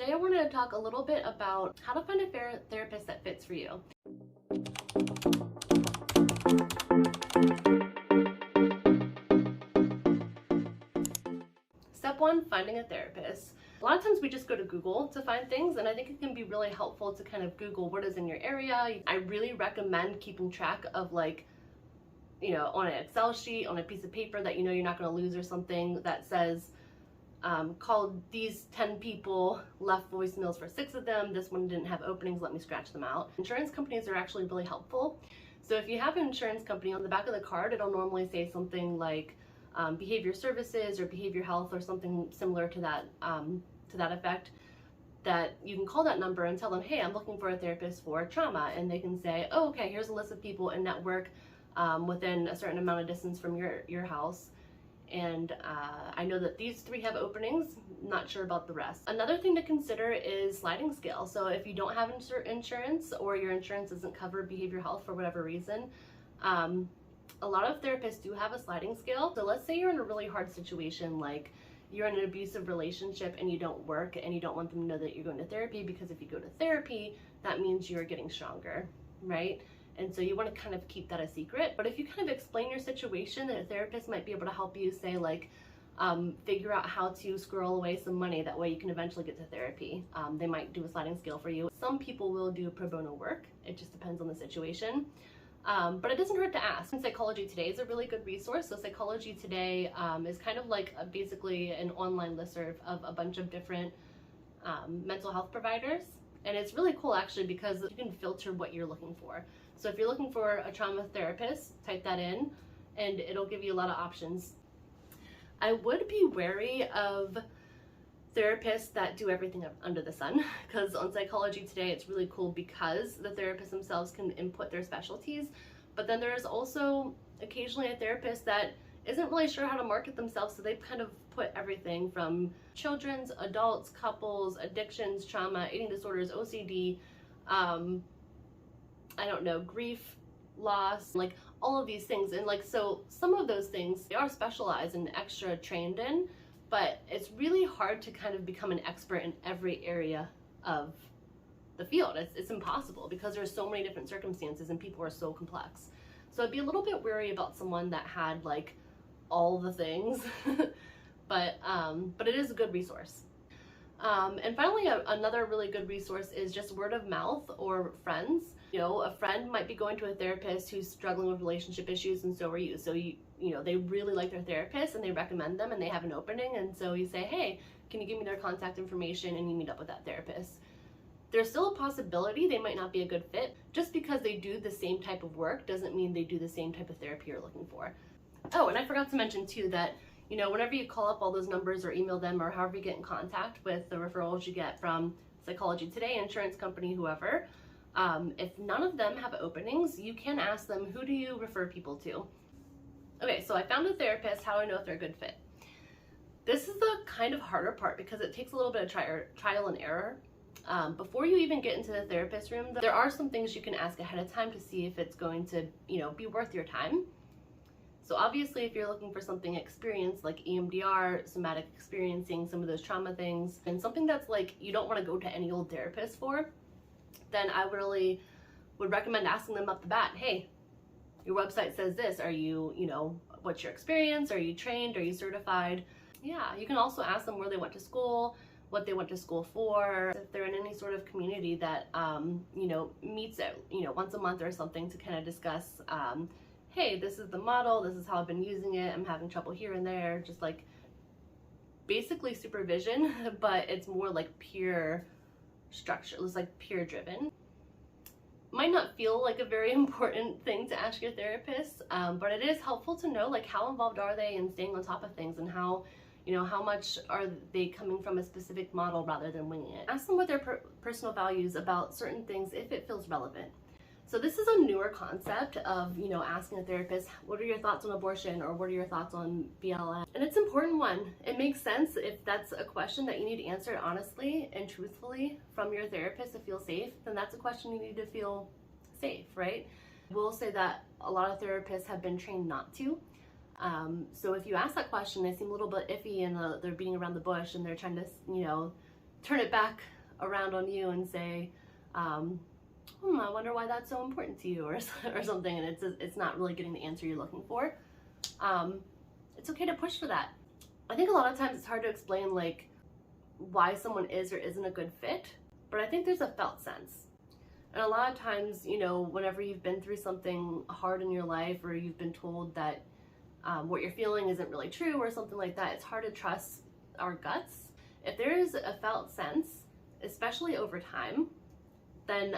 today I wanted to talk a little bit about how to find a therapist that fits for you. Step one, finding a therapist. A lot of times we just go to Google to find things, and I think it can be really helpful to kind of Google what is in your area. I really recommend keeping track of, like, on an Excel sheet, on a piece of paper that you're not going to lose, or something that says, called these 10 people, left voicemails for 6 of them, this one didn't have openings, let me scratch them out. Insurance companies are actually really helpful. So if you have an insurance company, on the back of the card, it'll normally say something like behavior services or behavior health or something similar to that effect, that you can call that number and tell them, hey, I'm looking for a therapist for trauma. And they can say, oh, okay, here's a list of people in network within a certain amount of distance from your house. And I know that these 3 have openings, not sure about the rest. Another thing to consider is sliding scale. So if you don't have insurance, or your insurance doesn't cover behavioral health for whatever reason, a lot of therapists do have a sliding scale. So let's say you're in a really hard situation, like you're in an abusive relationship and you don't work, and you don't want them to know that you're going to therapy, because if you go to therapy, that means you're getting stronger, right? And so you want to kind of keep that a secret. But if you kind of explain your situation, then a therapist might be able to help you, say, like, figure out how to squirrel away some money. That way you can eventually get to therapy. They might do a sliding scale for you. Some people will do pro bono work. It just depends on the situation. But it doesn't hurt to ask. And Psychology Today is a really good resource. So Psychology Today is kind of like basically an online listserv of a bunch of different mental health providers. And it's really cool, actually, because you can filter what you're looking for. So if you're looking for a trauma therapist, type that in and it'll give you a lot of options. I would be wary of therapists that do everything under the sun, because on Psychology Today it's really cool because the therapists themselves can input their specialties, but then there's also occasionally a therapist that isn't really sure how to market themselves, so they've kind of put everything from children's, adults, couples, addictions, trauma, eating disorders, OCD, I don't know, grief, loss, like all of these things. And like, so some of those things they are specialized and extra trained in, but it's really hard to kind of become an expert in every area of the field. It's impossible, because there's so many different circumstances and people are so complex. So I'd be a little bit wary about someone that had like all the things, but it is a good resource. And finally, another really good resource is just word of mouth or friends. A friend might be going to a therapist who's struggling with relationship issues, and so are you. So they really like their therapist and they recommend them and they have an opening, and so you say, hey, can you give me their contact information, and you meet up with that therapist. There's still a possibility they might not be a good fit. Just because they do the same type of work doesn't mean they do the same type of therapy you're looking for. Oh, and I forgot to mention too that whenever you call up all those numbers or email them, or however you get in contact with the referrals you get from Psychology Today, insurance company, whoever, if none of them have openings, you can ask them, who do you refer people to? Okay, so I found a therapist, how do I know if they're a good fit? This is the kind of harder part, because it takes a little bit of trial and error. Before you even get into the therapist room, there are some things you can ask ahead of time to see if it's going to be worth your time. So obviously, if you're looking for something experienced like EMDR, somatic experiencing, some of those trauma things, and something that's like you don't want to go to any old therapist for, then I really would recommend asking them up the bat, hey, your website says this, are you, what's your experience? Are you trained? Are you certified? Yeah, you can also ask them where they went to school, what they went to school for, if they're in any sort of community that, meets it, once a month or something, to kind of discuss, hey, this is the model, this is how I've been using it, I'm having trouble here and there, just like basically supervision, but it's more like peer structure, it's like peer driven. Might not feel like a very important thing to ask your therapist, but it is helpful to know, like, how involved are they in staying on top of things, and how much are they coming from a specific model rather than winging it. Ask them what their personal values about certain things, if it feels relevant. So this is a newer concept of, asking a therapist, what are your thoughts on abortion, or what are your thoughts on BLM? And it's an important one. It makes sense if that's a question that you need to answer honestly and truthfully from your therapist to feel safe, then that's a question you need to feel safe, right? We'll say that a lot of therapists have been trained not to. So if you ask that question, they seem a little bit iffy and they're beating around the bush and they're trying to, turn it back around on you and say, I wonder why that's so important to you, or something, and it's not really getting the answer you're looking for. It's okay to push for that. I think a lot of times it's hard to explain like why someone is or isn't a good fit, but I think there's a felt sense. And a lot of times, you know, whenever you've been through something hard in your life, or you've been told that what you're feeling isn't really true or something like that, it's hard to trust our guts. If there is a felt sense, especially over time, then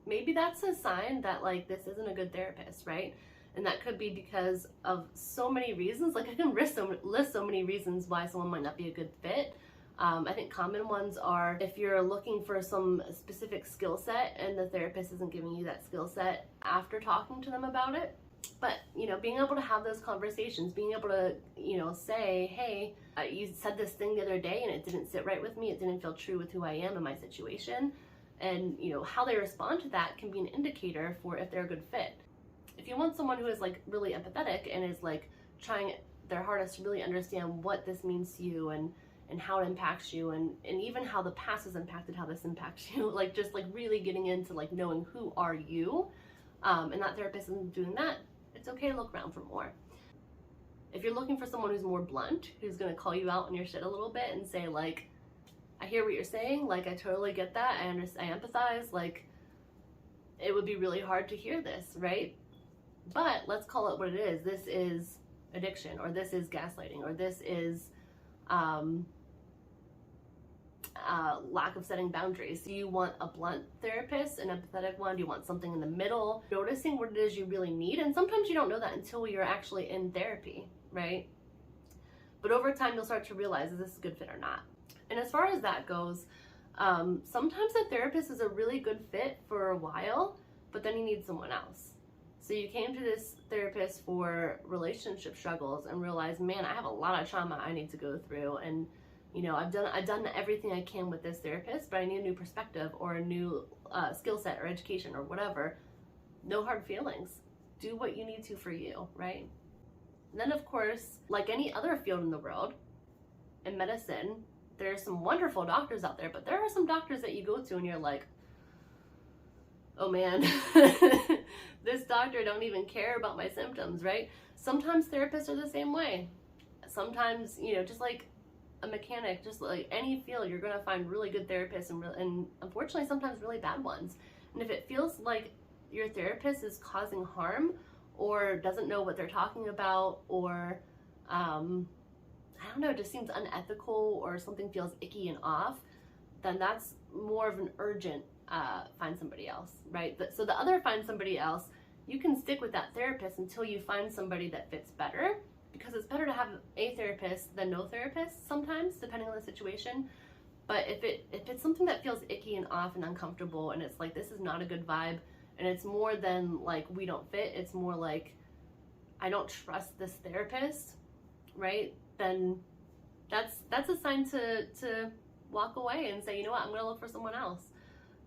maybe that's a sign that like this isn't a good therapist, right? And that could be because of so many reasons. Like I can list so many reasons why someone might not be a good fit. I think common ones are if you're looking for some specific skill set and the therapist isn't giving you that skill set after talking to them about it. But, you know, being able to have those conversations, being able to, you know, say, hey, you said this thing the other day and it didn't sit right with me. It didn't feel true with who I am in my situation. And, you know, how they respond to that can be an indicator for if they're a good fit. If you want someone who is like really empathetic and is like trying their hardest to really understand what this means to you and how it impacts you, and even how the past has impacted how this impacts you, like just like really getting into like knowing who are you, and that therapist isn't doing that, it's okay to look around for more. If you're looking for someone who's more blunt, who's gonna call you out on your shit a little bit and say like, I hear what you're saying, like I totally get that, I empathize, like it would be really hard to hear this, right? But let's call it what it is. This is addiction, or this is gaslighting, or this is lack of setting boundaries. Do you want a blunt therapist, an empathetic one? Do you want something in the middle? Noticing what it is you really need. And sometimes you don't know that until you're actually in therapy, right? But over time, you'll start to realize, is this a good fit or not? And as far as that goes, sometimes a therapist is a really good fit for a while, but then you need someone else. So you came to this therapist for relationship struggles and realized, man, I have a lot of trauma I need to go through, and you know, I've done everything I can with this therapist, but I need a new perspective or a new skill set or education or whatever. No hard feelings. Do what you need to for you, right? And then of course, like any other field in the world, in medicine, there's some wonderful doctors out there, but there are some doctors that you go to and you're like, oh man, this doctor don't even care about my symptoms, right? Sometimes therapists are the same way. Sometimes, you know, just like a mechanic, just like any field, you're gonna find really good therapists and unfortunately sometimes really bad ones. And if it feels like your therapist is causing harm or doesn't know what they're talking about, or I don't know, just seems unethical, or something feels icky and off, then that's more of an urgent find somebody else, right? So the other find somebody else, you can stick with that therapist until you find somebody that fits better, because it's better to have a therapist than no therapist sometimes, depending on the situation. But if it's something that feels icky and off and uncomfortable, and it's like, this is not a good vibe, and it's more than like we don't fit, it's more like I don't trust this therapist, right? Then that's a sign to walk away and say, you know what, I'm gonna look for someone else.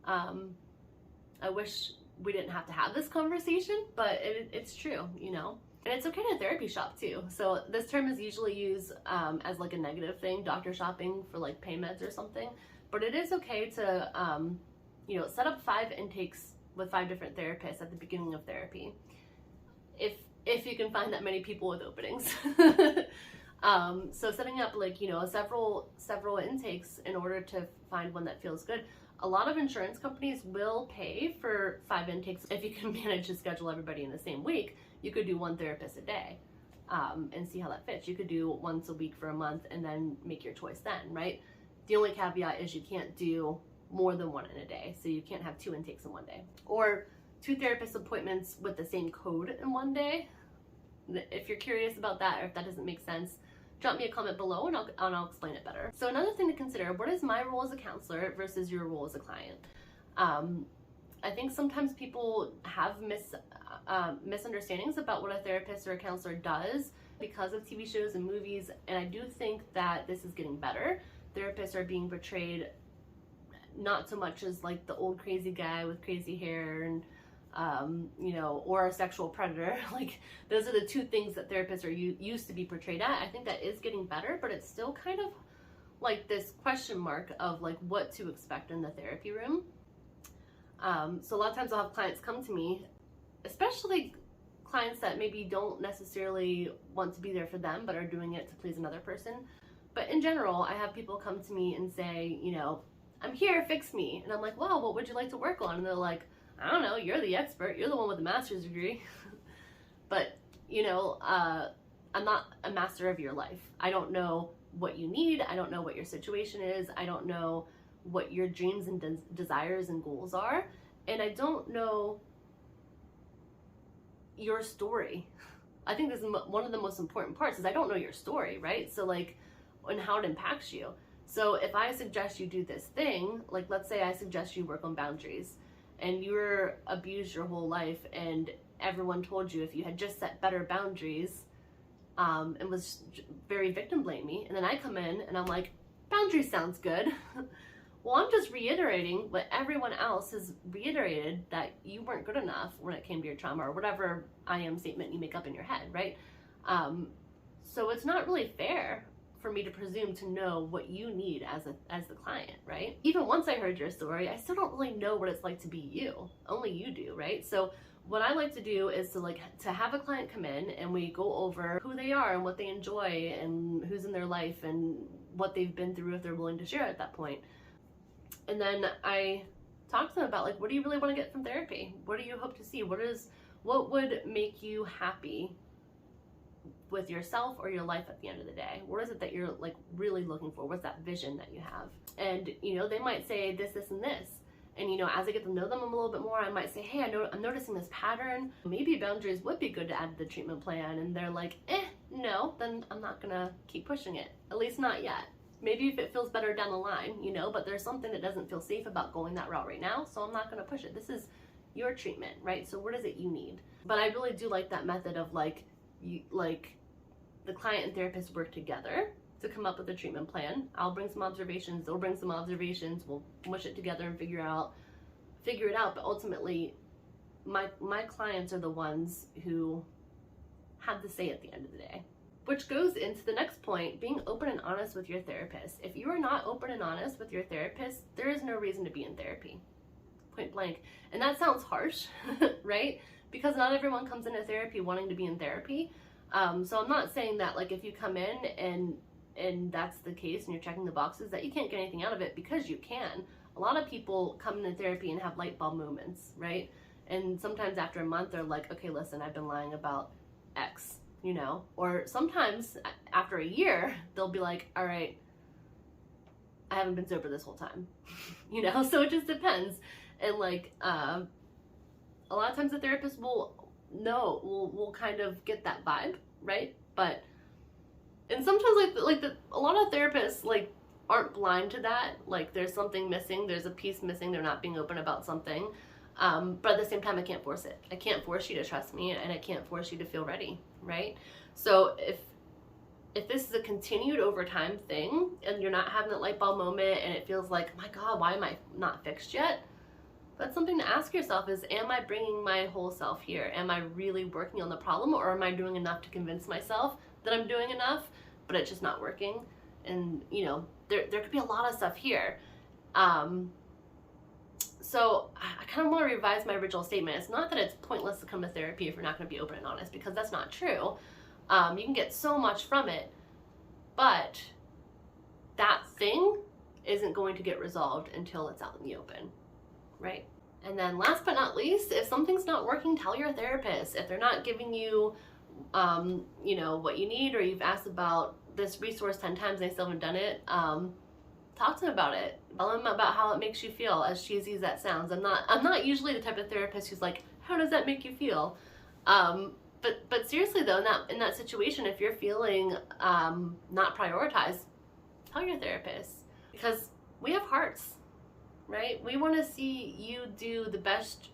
I wish we didn't have to have this conversation, but it's true, you know? And it's okay to therapy shop too. So this term is usually used as like a negative thing, doctor shopping for like pain meds or something. But it is okay to, you know, set up 5 intakes with 5 different therapists at the beginning of therapy, if you can find that many people with openings. So setting up like, you know, several intakes in order to find one that feels good. A lot of insurance companies will pay for 5 intakes. If you can manage to schedule everybody in the same week, you could do 1 therapist a day and see how that fits. You could do once a week for a month and then make your choice then, right? The only caveat is you can't do more than 1 in a day. So you can't have 2 intakes in one day. Or 2 therapist appointments with the same code in one day. If you're curious about that, or if that doesn't make sense, drop me a comment below and I'll explain it better. So another thing to consider, what is my role as a counselor versus your role as a client? I think sometimes people have misunderstandings about what a therapist or a counselor does because of TV shows and movies, and I do think that this is getting better. Therapists are being portrayed not so much as like the old crazy guy with crazy hair and you know, or a sexual predator. Like those are the 2 things that therapists are used to be portrayed at. I think that is getting better, but it's still kind of like this question mark of like what to expect in the therapy room. So a lot of times I'll have clients come to me, especially clients that maybe don't necessarily want to be there for them, but are doing it to please another person. But in general, I have people come to me and say, you know, I'm here, fix me. And I'm like, well, what would you like to work on? And they're like, I don't know, you're the expert. You're the one with the master's degree. But, you know, I'm not a master of your life. I don't know what you need. I don't know what your situation is. I don't know what your dreams and desires and goals are. And I don't know your story. I think this is one of the most important parts, is I don't know your story, right? So like, and how it impacts you. So if I suggest you do this thing, like let's say I suggest you work on boundaries, and you were abused your whole life, and everyone told you if you had just set better boundaries, and was very victim blamey, and then I come in and I'm like, boundaries sounds good. Well, I'm just reiterating what everyone else has reiterated, that you weren't good enough when it came to your trauma, or whatever I am statement you make up in your head, right? So it's not really fair for me to presume to know what you need as the client, right? Even once I heard your story, I still don't really know what it's like to be you. Only you do, right? So what I like to do is to have a client come in and we go over who they are and what they enjoy and who's in their life and what they've been through, if they're willing to share at that point. And then I talk to them about like, what do you really want to get from therapy? What do you hope to see? What would make you happy with yourself or your life at the end of the day? What is it that you're like really looking for? What's that vision that you have? And you know, they might say this, this, and this. And you know, as I get to know them a little bit more, I might say, hey, I'm noticing this pattern. Maybe boundaries would be good to add to the treatment plan. And they're like, no, then I'm not gonna keep pushing it. At least not yet. Maybe if it feels better down the line, you know, but there's something that doesn't feel safe about going that route right now, so I'm not gonna push it. This is your treatment, right? So what is it you need? But I really do like that method of like the client and therapist work together to come up with a treatment plan. I'll bring some observations, they'll bring some observations, we'll mush it together and figure it out. But ultimately, my clients are the ones who have the say at the end of the day. Which goes into the next point, being open and honest with your therapist. If you are not open and honest with your therapist, there is no reason to be in therapy, point blank. And that sounds harsh, right? Because not everyone comes into therapy wanting to be in therapy. So I'm not saying that like if you come in and that's the case and you're checking the boxes that you can't get anything out of it, because you can. A lot of people come into therapy and have light bulb moments, right? And sometimes after a month they're like, okay, listen, I've been lying about X. You know, or sometimes after a year, they'll be like, all right, I haven't been sober this whole time, you know, so it just depends. And like, a lot of times the therapist will kind of get that vibe, right? But, and sometimes a lot of therapists like aren't blind to that. Like there's something missing, there's a piece missing, they're not being open about something. But at the same time, I can't force it. I can't force you to trust me, and I can't force you to feel ready, right? So if this is a continued over time thing, and you're not having that light bulb moment, and it feels like, my God, why am I not fixed yet? That's something to ask yourself is, am I bringing my whole self here? Am I really working on the problem, or am I doing enough to convince myself that I'm doing enough, but it's just not working? And, you know, there could be a lot of stuff here. So I kind of want to revise my original statement. It's not that it's pointless to come to therapy if you're not going to be open and honest, because that's not true. You can get so much from it, but that thing isn't going to get resolved until it's out in the open, right? And then last but not least, if something's not working, tell your therapist. If they're not giving you, you know, what you need, or you've asked about this resource 10 times and they still haven't done it, talk to them about it. Tell them about how it makes you feel, as cheesy as that sounds. I'm not usually the type of therapist who's like, how does that make you feel? But seriously though, in that situation, if you're feeling not prioritized, tell your therapist, because we have hearts, right? We want to see you do the best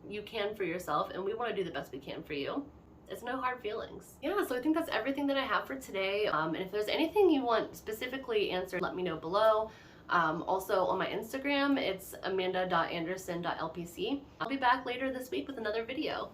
you can for yourself, and we want to do the best we can for you. It's no hard feelings. Yeah, so I think that's everything that I have for today. And if there's anything you want specifically answered, let me know below. Also on my Instagram, it's amanda.anderson.lpc. I'll be back later this week with another video.